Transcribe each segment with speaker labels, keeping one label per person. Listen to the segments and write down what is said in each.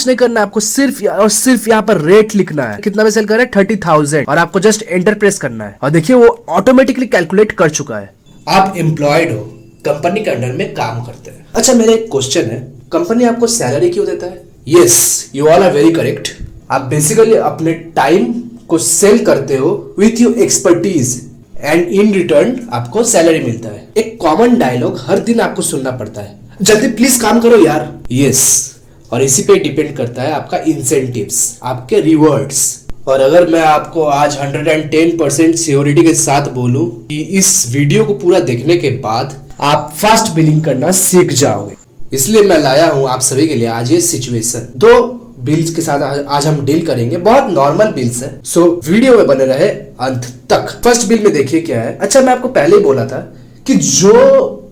Speaker 1: कुछ नहीं करना है, आपको सिर्फ और सिर्फ यहाँ पर रेट लिखना है, कितना में सेल कर रहे हैं 30,000 और आपको जस्ट एंटर प्रेस करना है और देखिए वो ऑटोमेटिकली कैलकुलेट कर चुका है। आप एम्प्लॉयड हो, कंपनी के अंडर में काम करते हैं। अच्छा मेरा एक क्वेश्चन है, कंपनी आपको सैलरी क्यों देता है? Yes, you all are very correct. आप बेसिकली अपने टाइम को सेल करते हो with your expertise and in return आपको सैलरी मिलता है। एक कॉमन डायलॉग हर दिन आपको सुनना पड़ता है, जल्दी प्लीज काम करो यार। यस, और इसी पे डिपेंड करता है आपका इंसेंटिव्स, आपके रिवॉर्ड्स। और अगर मैं आपको आज 110% श्योरिटी के साथ बोलूं कि इस वीडियो को पूरा देखने के बाद आप फास्ट बिलिंग करना सीख जाओगे, इसलिए मैं लाया हूं आप सभी के लिए आज ये सिचुएशन। दो बिल्स के साथ आज हम डील करेंगे, बहुत नॉर्मल बिल्स है, सो वीडियो में बने रहे अंत तक। फर्स्ट बिल में देखिए क्या है। अच्छा मैं आपको पहले ही बोला था कि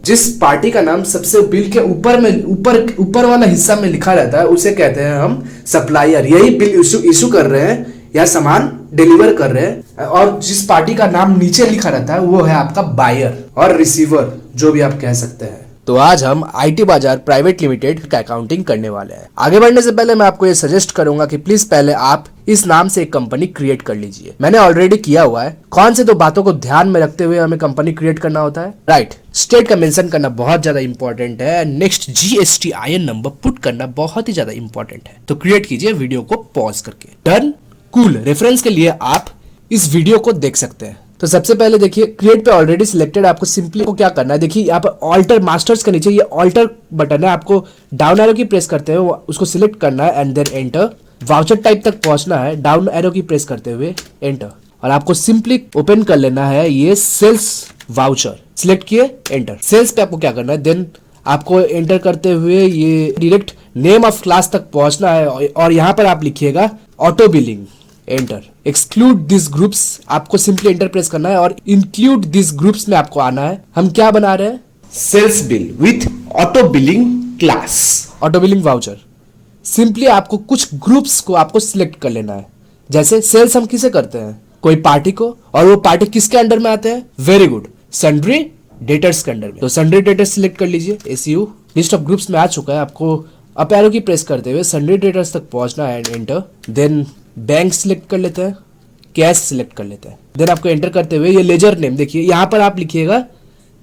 Speaker 1: जिस पार्टी का नाम सबसे बिल के ऊपर वाला हिस्सा में लिखा रहता है उसे कहते हैं हम सप्लायर। यही बिल इशू कर रहे हैं या सामान डिलीवर कर रहे हैं, और जिस पार्टी का नाम नीचे लिखा रहता है वो है आपका बायर और रिसीवर, जो भी आप कह सकते हैं। तो आज हम आईटी बाजार प्राइवेट लिमिटेड का अकाउंटिंग करने वाले हैं। आगे बढ़ने से पहले मैं आपको ये सजेस्ट करूंगा कि प्लीज पहले आप इस नाम से एक कंपनी क्रिएट कर लीजिए। मैंने ऑलरेडी किया हुआ है। कौन से दो बातों को ध्यान में रखते हुए हमें कंपनी क्रिएट करना होता है? राइट, स्टेट का मेंशन करना बहुत ज्यादा इंपॉर्टेंट है। नेक्स्ट GSTIN नंबर पुट करना बहुत ही ज्यादा इंपॉर्टेंट है। तो क्रिएट कीजिए वीडियो को पॉज करके। Done, cool. रेफरेंस के लिए आप इस वीडियो को देख सकते हैं। तो सबसे पहले देखिए क्रिएट पे ऑलरेडी सिलेक्टेड, आपको सिंपली को क्या करना है, देखिए यहाँ पे ऑल्टर मास्टर्स के नीचे ये ऑल्टर बटन है, आपको डाउन एरो की प्रेस करते हुए उसको सिलेक्ट करना है and then enter. Voucher type तक पहुंचना है, डाउन एरो की प्रेस करते हुए एंटर, और आपको सिंपली ओपन कर लेना है ये सेल्स वाउचर। सिलेक्ट किए, एंटर। सेल्स पे आपको क्या करना है, देन आपको एंटर करते हुए ये डायरेक्ट नेम ऑफ क्लास तक पहुंचना है और यहाँ पर आप लिखिएगा auto billing, enter. Exclude this groups, आपको सिंपली एंटर प्रेस करना है और इंक्लूड दिस ग्रुप्स में आपको आना है। हम क्या बना रहे हैं? Sales bill with auto billing class, auto billing voucher. Simply आपको कुछ ग्रुप्स को आपको सिलेक्ट कर लेना है। जैसे सेल्स हम किसे करते हैं? कोई पार्टी को, और वो पार्टी किसके अंडर में आते हैं? वेरी गुड, सन्ड्री डेटर्स के अंडर में। तो सन्ड्री डेटर्स सिलेक्ट कर लीजिए। SU लिस्ट ऑफ ग्रुप्स में आ चुका है। आपको अप एरो की प्रेस करते हुए सन्ड्री डेटर्स तक पहुंचना है and enter. Then bank select कर लेते हैं, कैश सिलेक्ट कर लेते हैं। देन आपको एंटर करते हुए ये लेजर नेम देखिए, यहाँ पर आप लिखिएगा,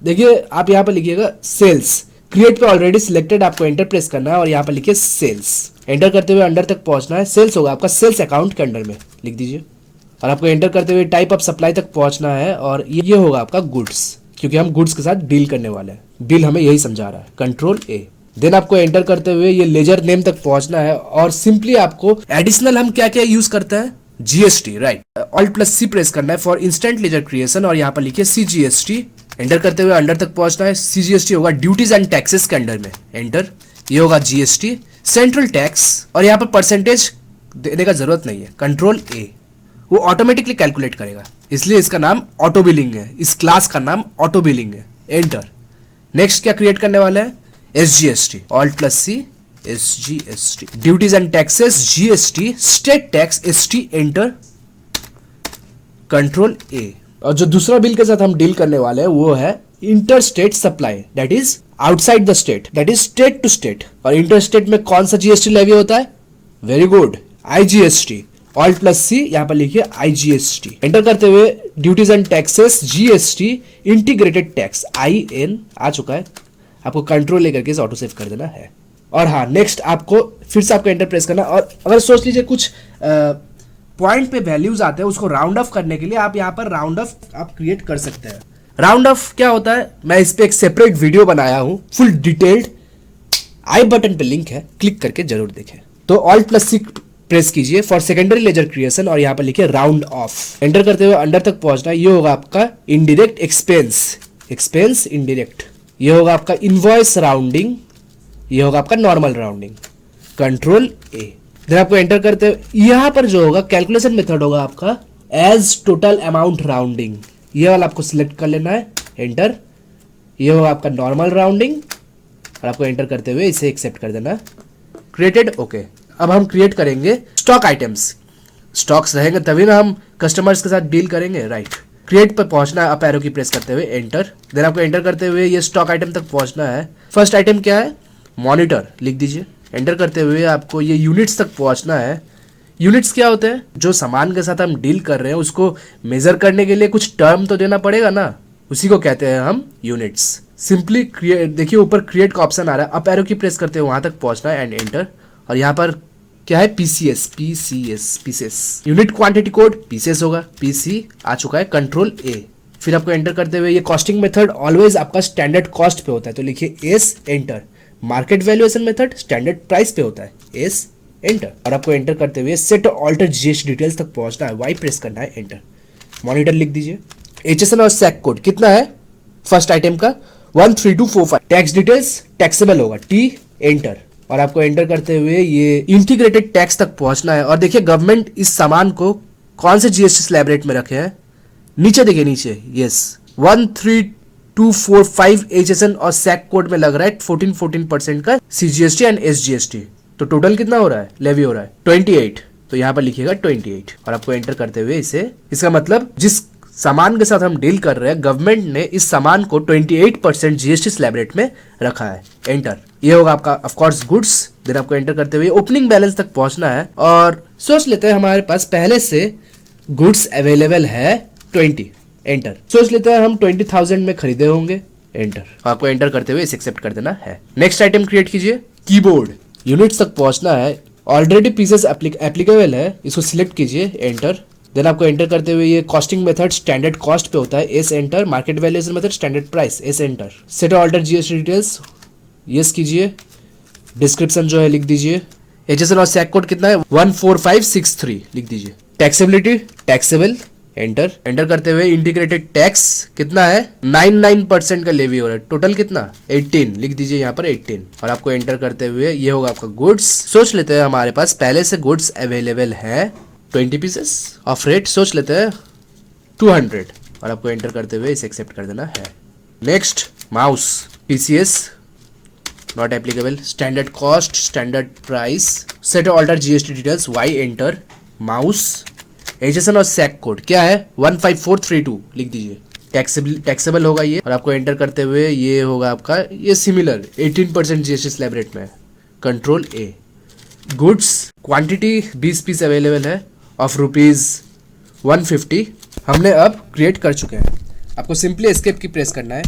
Speaker 1: देखिए आप यहाँ पर लिखिएगा सेल्स। क्रिएट पे ऑलरेडी सिलेक्टेड, आपको एंटर प्रेस करना है और यहाँ पर लिखिए सेल्स। एंटर करते हुए अंडर तक पहुंचना है, सेल्स होगा आपका सेल्स अकाउंट के अंडर में, लिख दीजिए। और आपको एंटर करते हुए टाइप ऑफ सप्लाई तक पहुंचना है और ये होगा आपका गुड्स, क्योंकि हम गुड्स के साथ डील करने वाले हैं। बिल हमें यही समझा रहा है, कंट्रोल A। देन आपको एंटर करते हुए ये लेजर नेम तक पहुंचना है और सिंपली आपको एडिशनल हम क्या क्या यूज करते हैं? GST, right. Alt+C प्रेस करना है फॉर इंस्टेंट लेजर क्रिएशन और यहाँ पर लिखिए CGST। एंटर करते हुए अंडर तक पहुंचना है। CGST होगा ड्यूटीज एंड टैक्सेस के अंडर में, एंटर। ये होगा GST, सेंट्रल टैक्स, और यहाँ पर परसेंटेज देने का जरूरत नहीं है, कंट्रोल A। वो ऑटोमेटिकली कैलकुलेट करेगा, इसलिए इसका नाम ऑटो बिलिंग है। इस क्लास का नाम ऑटो बिलिंग है, एंटर। नेक्स्ट क्या क्रिएट करने वाले हैं? SGST, Alt+C, SGST, duties and taxes GST, state tax ST, enter, control A। और जो दूसरा बिल के साथ हम डील करने वाले हैं वो है inter state supply, that is outside the state, that is state to state. और इंटर स्टेट में कौन सा GST लेवी होता है? Very good, IGST। Alt+C, यहाँ पर लिखिए IGST। एंटर करते हुए duties and taxes GST, integrated tax IN आ चुका है। आपको कंट्रोल लेकर के ऑटो सेव कर देना है। और हाँ, नेक्स्ट आपको फिर से आपको एंटर प्रेस करना, और अगर सोच लीजिए कुछ पॉइंट पे वैल्यूज आते हैं उसको राउंड ऑफ करने के लिए आप यहाँ पर राउंड ऑफ आप क्रिएट कर सकते हैं। राउंड ऑफ क्या होता है, मैं इस पे एक सेपरेट वीडियो बनाया हूं फुल डिटेल्ड, आई बटन पे लिंक है, क्लिक करके जरूर देखें। तो Alt+C प्रेस कीजिए फॉर सेकेंडरी लेजर क्रिएशन और यहाँ पर लिखिए राउंड ऑफ। एंटर करते हुए अंडर तक पहुंचना, ये होगा आपका इनडायरेक्ट एक्सपेंस इनडायरेक्ट। ये होगा आपका इनवॉइस राउंडिंग, ये होगा आपका नॉर्मल राउंडिंग, कंट्रोल A। फिर आपको एंटर करते हुए यहाँ पर जो होगा कैलकुलेशन मेथड होगा आपका एज टोटल अमाउंट राउंडिंग, ये वाला आपको सिलेक्ट कर लेना है, एंटर। ये होगा आपका नॉर्मल राउंडिंग और आपको एंटर करते हुए इसे एक्सेप्ट कर देना, क्रिएटेड, ओके। अब हम क्रिएट करेंगे स्टॉक आइटम्स। स्टॉक्स रहेंगे तभी ना हम कस्टमर्स के साथ डील करेंगे, राइट। क्रिएट पर पहुंचना है, अप एरो की प्रेस करते हुए एंटर। देन आपको एंटर करते हुए ये स्टॉक आइटम तक पहुंचना है। फर्स्ट आइटम क्या है? मॉनिटर, लिख दीजिए। एंटर करते हुए आपको ये यूनिट्स तक पहुंचना है। यूनिट्स क्या होते हैं? जो सामान के साथ हम डील कर रहे हैं उसको मेजर करने के लिए कुछ टर्म तो देना पड़ेगा ना, उसी को कहते हैं हम यूनिट्स। सिंपली क्रिएट, देखिए ऊपर क्रिएट का ऑप्शन आ रहा है, अप एरो की प्रेस करते हुए वहां तक पहुंचना है एंड एंटर। और यहाँ पर क्या है? PCS unit quantity code PCS होगा, पीसी आ चुका है, कंट्रोल ए। फिर आपको एंटर करते हुए ये कॉस्टिंग मेथड ऑलवेज आपका स्टैंडर्ड कॉस्ट पे होता है, तो लिखिए S enter. Market valuation method standard price पे होता है, एस एंटर। और आपको एंटर करते हुए सेट ऑल्टर जीएसटी डिटेल्स तक पहुंचना है, वाई प्रेस करना है, एंटर। मॉनिटर लिख दीजिए। एचएसएन और सैक कोड कितना है फर्स्ट आइटम का? 13245। टैक्स डिटेल्स टैक्सेबल होगा, टी एंटर। और आपको एंटर करते हुए ये इंटीग्रेटेड टैक्स तक पहुंचना है। और देखिए गवर्नमेंट इस सामान को कौन से जीएसटी स्लैब रेट में रखे हैं, नीचे देखिए नीचे, यस 13245 एचएसएन और सैक कोड में लग रहा है 14% का सीजीएसटी एंड एसजीएसटी। तो टोटल कितना हो रहा है? लेवी हो रहा है 28, तो यहाँ पर लिखिएगा 28। और आपको एंटर करते हुए इसे, इसका मतलब जिस सामान के साथ हम डील कर रहे हैं गवर्नमेंट ने इस सामान को 28% जीएसटी स्लैब रेट में रखा है, एंटर। ये होगा आपका ऑफ कोर्स गुड्स। देन आपको एंटर करते हुए ओपनिंग बैलेंस तक पहुंचना है और सोच लेते हैं हमारे पास पहले से गुड्स अवेलेबल है 20, एंटर। सोच लेते हैं हम 20,000 में खरीदे होंगे, एंटर। आपको एंटर करते हुए इसे एक्सेप्ट कर देना है। नेक्स्ट आइटम क्रिएट कीजिए, कीबोर्ड। यूनिट्स तक पहुंचना है, ऑलरेडी पीसेस एप्लीकेबल है, इसको सिलेक्ट कीजिए, एंटर। देन आपको एंटर करते हुए ये कॉस्टिंग मेथड स्टैंडर्ड कॉस्ट पे होता है, yes enter. Market valuation method standard price, yes enter. Set alter GST details, yes कीजिए। डिस्क्रिप्शन जो है लिख दीजिए। एचएसएन और सैक कोड कितना है? 14563 लिख दीजिए। Taxability taxable, enter. एंटर करते हुए इंटीग्रेटेड टैक्स कितना है? 99% का लेवी हो रहा है। टोटल कितना? 18 लिख दीजिए यहाँ पर, 18। और आपको एंटर करते हुए ये होगा आपका गुड्स। सोच लेते हैं हमारे पास पहले से गुड्स अवेलेबल है 20 पीसेस ऑफ रेट, सोच लेते हैं 200। और आपको एंटर करते हुए इसे एक्सेप्ट कर देना है। Next mouse, PCS not applicable, standard cost standard price, set alter GST details, Y enter. Mouse, HSN और सैक कोड क्या है? 15432 लिख दीजिए। टैक्सेबल होगा ये। और आपको एंटर करते हुए ये होगा आपका, ये सिमिलर 18% जीएसटी स्लैब रेट में, control A. Goods quantity 20 piece available है ऑफ ₹150 हमने अब क्रिएट कर चुके हैं। आपको सिंपली एस्केप की प्रेस करना है,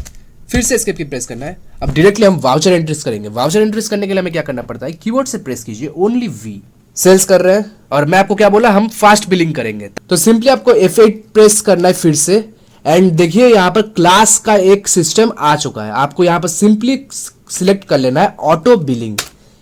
Speaker 1: फिर से एस्केप की प्रेस करना है। अब डायरेक्टली हम वाउचर एंट्रीज करेंगे। वाउचर एंट्रीज करने के लिए हमें क्या करना पड़ता है? कीबोर्ड से प्रेस कीजिए ओनली वी। सेल्स कर रहे हैं और मैं आपको क्या बोला, हम फास्ट बिलिंग करेंगे, तो सिंपली आपको F8 प्रेस करना है फिर से। एंड देखिए यहाँ पर क्लास का एक सिस्टम आ चुका है, आपको यहाँ पर सिंपली सिलेक्ट कर लेना है ऑटो बिलिंग,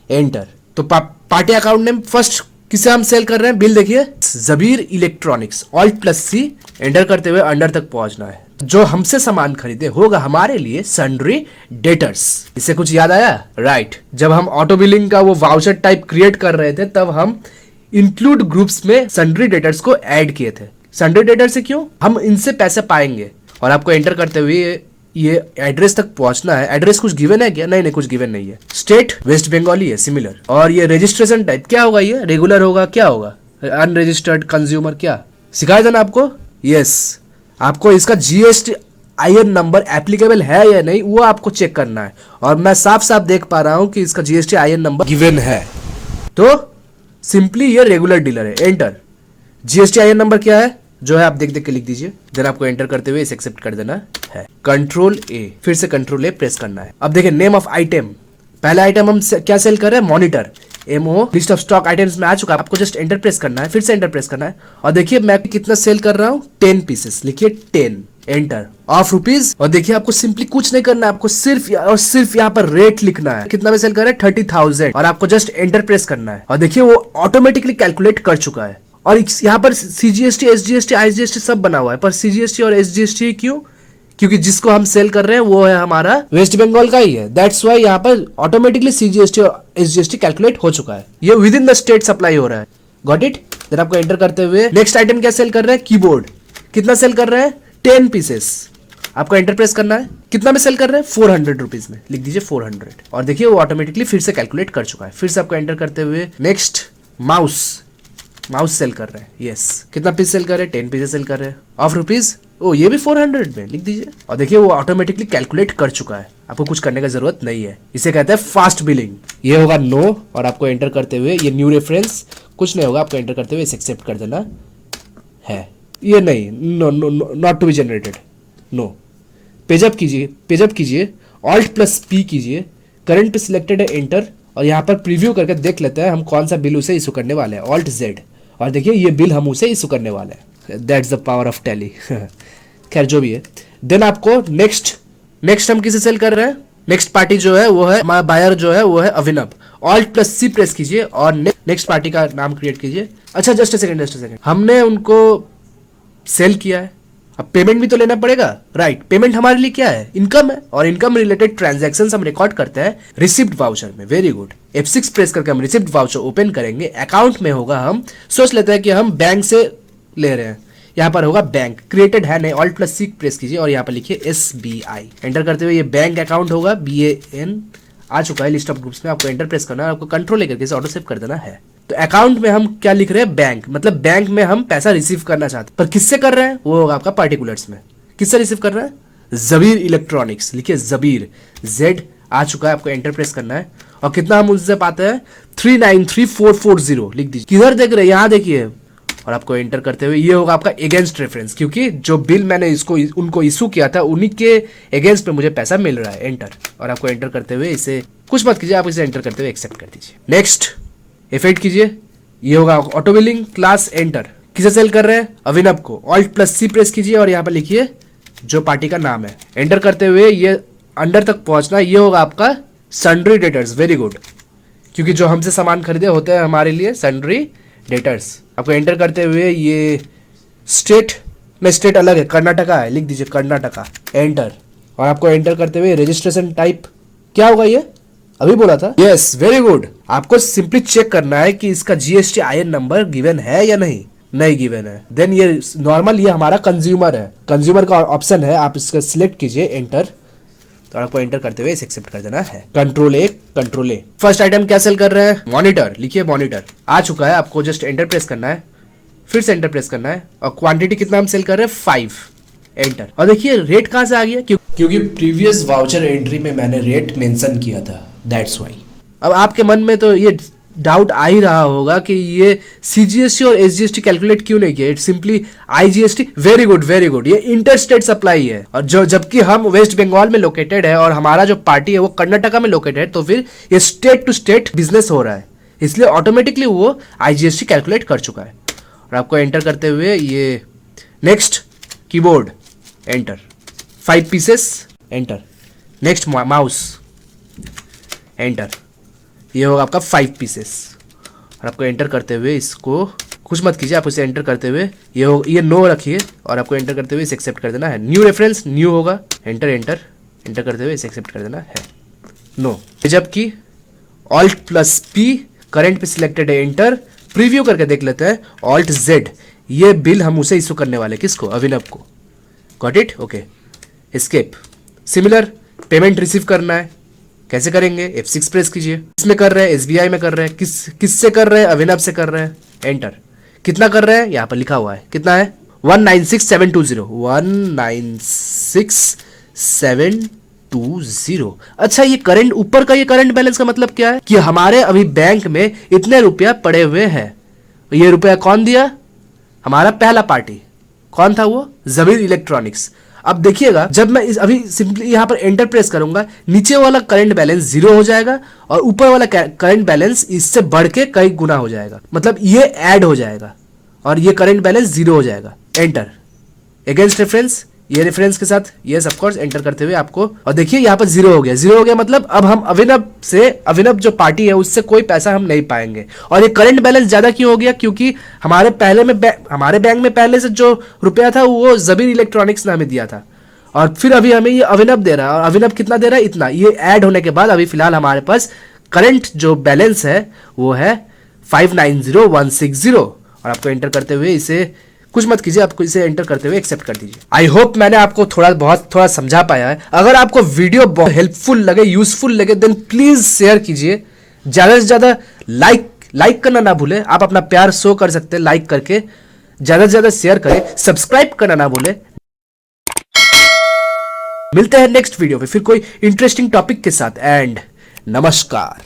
Speaker 1: एंटर। तो पार्टी अकाउंट नेम फर्स्ट किसे हम सेल कर रहे हैं, बिल देखिए जबीर इलेक्ट्रॉनिक्स, Alt+C एंटर करते हुए अंडर तक पहुंचना है। जो हमसे सामान खरीदे होगा हमारे लिए सन्ड्री डेटर्स। इससे कुछ याद आया? राइट, जब हम ऑटो बिलिंग का वो वाउचर टाइप क्रिएट कर रहे थे तब हम इंक्लूड ग्रुप्स में सन्ड्री डेटर्स को ऐड किए थे। सन्ड्री डेटर से क्यों? हम इनसे पैसे पाएंगे। और आपको एंटर करते हुए ये एड्रेस तक पहुंचना है। एड्रेस कुछ गिवन है क्या? नहीं, कुछ गिवन नहीं है। स्टेट वेस्ट बंगाली है, सिमिलर। और ये रजिस्ट्रेशन टाइप क्या होगा? ये रेगुलर होगा, क्या होगा? अनरजिस्टर्ड कंज्यूमर, क्या सिखाया था ना आपको? यस, आपको इसका GSTIN नंबर एप्लीकेबल है या नहीं वो आपको चेक करना है। और मैं साफ साफ देख पा रहा हूं कि इसका GSTIN नंबर गिवन है, तो सिंपली ये रेगुलर डीलर है, एंटर। GSTIN नंबर क्या है जो है आप देख देख के लिख दीजिए। देन आपको एंटर करते हुए इसे एक्सेप्ट कर देना है, कंट्रोल ए। फिर से कंट्रोल ए प्रेस करना है। अब देखिए नेम ऑफ आइटम, पहला आइटम हम क्या सेल कर रहे हैं? Monitor, MO list of stock items में आ चुका है। आपको जस्ट एंटर प्रेस करना है, फिर से एंटर प्रेस करना है। और देखिए मैं कितना सेल कर रहा हूँ, 10 पीसेस, लिखिए 10, एंटर। Of rupees. और देखिए आपको सिंपली कुछ नहीं करना है, आपको सिर्फ और सिर्फ यहाँ पर रेट लिखना है। कितना में सेल कर रहे हैं? 30,000। और आपको जस्ट एंटर प्रेस करना है। और देखिए वो ऑटोमेटिकली कैलकुलेट कर चुका है। और यहाँ पर CGST, SGST, IGST सब बना हुआ है, पर CGST और SGST क्यों? क्योंकि जिसको हम सेल कर रहे हैं वो है हमारा वेस्ट बंगाल का ही है, दैट्स वाई यहाँ पर ऑटोमेटिकली CGST और SGST कैलकुलेट हो चुका है। ये with in the state supply हो रहा है, गॉट इट। देन आपको एंटर करते हुए नेक्स्ट आइटम क्या सेल कर रहे हैं? कीबोर्ड। कितना सेल कर रहे हैं? 10 पीसेस। आपको एंटर प्रेस करना है। कितना में सेल कर रहे हैं? 400 रुपीज में, लिख दीजिए 400। और देखिए वो ऑटोमेटिकली फिर से कैलकुलेट कर चुका है। फिर से आपको एंटर करते हुए नेक्स्ट माउस सेल कर रहे हैं, यस। कितना पीस सेल कर रहे हैं? 10 पीसेस सेल कर रहे हैं। ऑफ रुपीज ओ ये भी 400 में लिख दीजिए और देखिए वो ऑटोमेटिकली कैलकुलेट कर चुका है, आपको कुछ करने का जरूरत नहीं है। इसे कहते हैं फास्ट बिलिंग। ये होगा नो और आपको एंटर करते हुए ये न्यू रेफरेंस कुछ नहीं होगा, आपको एंटर करते हुए इसे एक्सेप्ट कर देना है। ये नहीं, no no not to be generated, no. Page up कीजिए ऑल्ट प्लस पी कीजिए, करंट पे सिलेक्टेड है एंटर और यहाँ पर प्रीव्यू करके देख लेते हैं हम कौन सा बिल उसे इशू करने वाले हैं, ऑल्ट जेड और देखिए ये बिल हम उसे इशू करने वाले हैं। That's the power of tally. खैर जो भी है, देन आपको नेक्स्ट हम किसे सेल कर रहे हैं, नेक्स्ट पार्टी जो है वो है हमारा बायर जो है वो है अभिनव। ऑल्ट प्लस सी प्रेस कीजिए और नेक्स्ट पार्टी का नाम क्रिएट कीजिए। अच्छा जस्ट अ सेकंड, हमने उनको सेल किया है, अब पेमेंट भी तो लेना पड़ेगा, राइट। पेमेंट हमारे लिए क्या है, इनकम है और इनकम रिलेटेड ट्रांजैक्शंस हम रिकॉर्ड करते हैं रिसिप्ट वाउचर में। वेरी गुड, F6 प्रेस करके हम रिसिप्ट वाउचर ओपन करेंगे, अकाउंट में होगा, हम सोच लेते हैं कि हम बैंक से ले रहे हैं, यहाँ पर होगा बैंक, क्रिएटेड है नहीं, ऑल्ट प्लस सी प्रेस कीजिए और यहाँ पर लिखिए SBI, एंटर करते हुए ये बैंक अकाउंट होगा, BAN आ चुका है लिस्ट ऑफ ग्रुप्स में। आपको एंटर प्रेस करना है, आपको कंट्रोल लेकर इसे ऑटो सेव कर देना है। तो अकाउंट में हम क्या लिख रहे हैं, बैंक, मतलब बैंक में हम पैसा रिसीव करना चाहते हैं, पर किससे कर रहे हैं वो होगा आपका पार्टिकुलर्स में। किससे रिसीव कर रहा है, जबीर इलेक्ट्रॉनिक्स, लिखिए जबीर, Z आ चुका है, आपको एंटर प्रेस करना है और कितना हम उससे पाते हैं 393440 लिख दीजिए। किधर देख रहे हैं, यहाँ देखिए और आपको एंटर करते हुए ये होगा आपका अगेंस्ट रेफरेंस, क्योंकि जो बिल मैंने इसको उनको इशू किया था उन्हीं के अगेंस्ट में मुझे पैसा मिल रहा है। एंटर और आपको एंटर करते हुए इसे कुछ मत कीजिए, आप इसे एंटर करते हुए एक्सेप्ट कर दीजिए। नेक्स्ट F8 कीजिए, ये होगा ऑटो बिलिंग क्लास, एंटर। किसे सेल कर रहे हैं, अभिनव को। ऑल्ट प्लस सी प्रेस कीजिए और यहाँ पर लिखिए जो पार्टी का नाम है, एंटर करते हुए ये अंडर तक पहुंचना, ये होगा आपका सन्ड्री डेटर्स। वेरी गुड, क्योंकि जो हमसे सामान खरीदे होते हैं हमारे लिए सन्ड्री डेटर्स। आपको एंटर करते हुए ये स्टेट में, स्टेट अलग है, कर्नाटका है, लिख दीजिए कर्नाटका, एंटर। और आपको एंटर करते हुए रजिस्ट्रेशन टाइप क्या होगा, ये अभी बोला था, यस वेरी गुड। आपको सिंपली चेक करना है कि इसका GSTIN नंबर गिवन है या नहीं गिवन है। देन ये नॉर्मल, ये हमारा कंज्यूमर है, कंज्यूमर का ऑप्शन है, आप इसका सिलेक्ट कीजिए, एंटर। तो आपको एंटर करते हुए इसे एक्सेप्ट कर देना है, कंट्रोल ए। फर्स्ट आइटम क्या सेल कर रहे हैं, मॉनिटर, लिखिए मॉनिटर आ चुका है, आपको जस्ट एंटर प्रेस करना है, फिर से एंटर प्रेस करना है और क्वांटिटी कितना हम सेल कर रहे हैं 5, एंटर। और देखिए रेट कहां से आ गया, क्योंकि प्रीवियस वाउचर एंट्री में मैंने रेट मेंशन किया था, दैट्स वाई। अब आपके मन में तो ये डाउट आ ही रहा होगा कि ये CGST और SGST कैलकुलेट क्यों नहीं किया, it simply IGST। Very good, ये इंटर स्टेट सप्लाई है और जो जबकि हम वेस्ट बंगाल में लोकेटेड है और हमारा जो पार्टी है वो कर्नाटका में लोकेटेड है, तो फिर ये स्टेट टू स्टेट बिजनेस हो रहा है, इसलिए ऑटोमेटिकली वो IGST कैलकुलेट कर चुका है। और आपको एंटर करते हुए ये next keyboard, enter, 5 pieces, enter. Next mouse, enter, ये होगा आपका 5 पीसेस। और आपको एंटर करते हुए इसको कुछ मत कीजिए, आप इसे एंटर करते हुए ये नो रखिए और आपको एंटर करते हुए इसे एक्सेप्ट कर देना है। न्यू रेफरेंस न्यू होगा, एंटर करते हुए इसे एक्सेप्ट कर देना है, नो। जबकि ऑल्ट प्लस पी, करंट पे सिलेक्टेड है, एंटर। प्रीव्यू करके देख लेते हैं, ऑल्ट जेड, ये बिल हम उसे इशू करने वाले, किसको, अभिनव को। Got it, okay. Escape, similar payment receive करना है, कैसे करेंगे, F6 प्रेस कीजिए। इसमें कर रहे हैं, SBI में कर रहे हैं, किससे कर रहे हैं, अभिनव से कर रहे हैं, एंटर। कितना कर रहे हैं, यहाँ पर लिखा हुआ है, कितना है 196720, 196720। अच्छा, ये करंट ऊपर का, ये करंट बैलेंस का मतलब क्या है कि हमारे अभी बैंक में इतने रुपया पड़े हुए हैं। ये रुपया कौन दिया, हमारा पहला पार्टी, कौन था वो, जबीर इलेक्ट्रॉनिक्स। अब देखिएगा जब मैं अभी सिंपली यहाँ पर एंटर प्रेस करूंगा, नीचे वाला करंट बैलेंस 0 हो जाएगा और ऊपर वाला करंट बैलेंस इससे बढ़ के कई गुना हो जाएगा, मतलब ये ऐड हो जाएगा और ये करंट बैलेंस 0 हो जाएगा। एंटर, अगेंस्ट रेफरेंस, ये रेफरेंस के साथ ये सब कोर्स एंटर करते हुए आपको, और देखिए यहाँ पर 0 हो गया, मतलब अब हम अभिनव जो पार्टी है उससे कोई पैसा हम नहीं पाएंगे। और ये करंट बैलेंस ज्यादा क्यों हो गया, क्योंकि हमारे बैंक में पहले से जो रुपया था वो जबीर इलेक्ट्रॉनिक्स ने हमें दिया था और फिर अभी हमें ये अभिनव दे रहा है, और अभिनव कितना दे रहा है, इतना। ये ऐड होने के बाद अभी फिलहाल हमारे पास करंट जो बैलेंस है वो है 590160। और आपको एंटर करते हुए इसे कुछ मत कीजिए, आपको इसे एंटर करते हुए एक्सेप्ट कर दीजिए। आई होप मैंने आपको थोड़ा समझा पाया है। अगर आपको वीडियो बहुत हेल्पफुल लगे, यूजफुल लगे, देन प्लीज शेयर कीजिए, ज्यादा से ज्यादा लाइक करना ना भूले। आप अपना प्यार शो कर सकते हैं लाइक करके, ज्यादा से ज्यादा शेयर करें, सब्सक्राइब करना ना भूले। मिलते हैं नेक्स्ट वीडियो में फिर कोई इंटरेस्टिंग टॉपिक के साथ एंड नमस्कार।